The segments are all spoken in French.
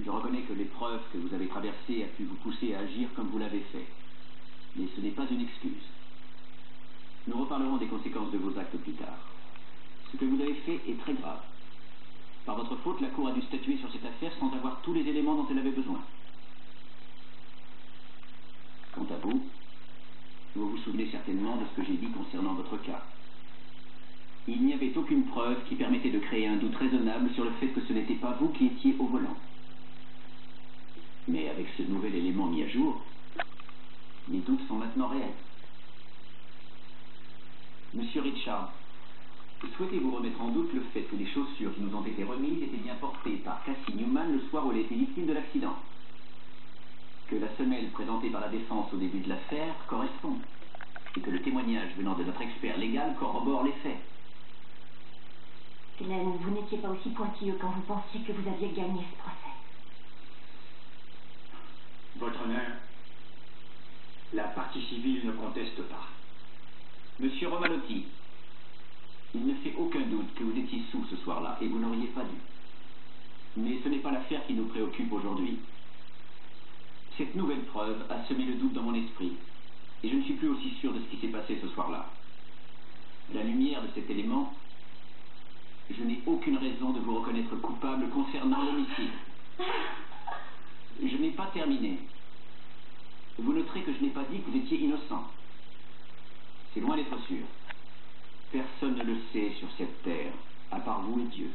Je reconnais que l'épreuve que vous avez traversée a pu vous pousser à agir comme vous l'avez fait. Mais ce n'est pas une excuse. Nous reparlerons des conséquences de vos actes plus tard. Ce que vous avez fait est très grave. Par votre faute, la Cour a dû statuer sur cette affaire sans avoir tous les éléments dont elle avait besoin. Quant à vous, vous vous souvenez certainement de ce que j'ai dit concernant votre cas. Il n'y avait aucune preuve qui permettait de créer un doute raisonnable sur le fait que ce n'était pas vous qui étiez au volant. Mais avec ce nouvel élément mis à jour, les doutes sont maintenant réels. Monsieur Richard, souhaitez-vous remettre en doute le fait que les chaussures qui nous ont été remises étaient bien portées par Cassie Newman le soir où elle était victime de l'accident? Que la semelle présentée par la défense au début de l'affaire correspond, et que le témoignage venant de notre expert légal corrobore les faits? Glenn, vous n'étiez pas aussi pointilleux quand vous pensiez que vous aviez gagné ce procès. Votre honneur, la partie civile ne conteste pas. Monsieur Romanotti, il ne fait aucun doute que vous étiez sous ce soir-là, et vous n'auriez pas dû. Mais ce n'est pas l'affaire qui nous préoccupe aujourd'hui. Cette nouvelle preuve a semé le doute dans mon esprit, et je ne suis plus aussi sûr de ce qui s'est passé ce soir-là. À la lumière de cet élément, je n'ai aucune raison de vous reconnaître coupable concernant l'homicide. Je n'ai pas terminé. Vous noterez que je n'ai pas dit que vous étiez innocent. C'est loin d'être sûr. Personne ne le sait sur cette terre, à part vous et Dieu.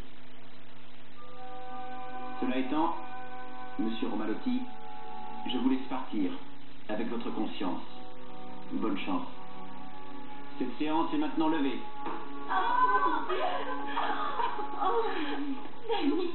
Cela étant, Monsieur Romanotti, je vous laisse partir, avec votre conscience. Bonne chance. Cette séance est maintenant levée. Oh, Danny.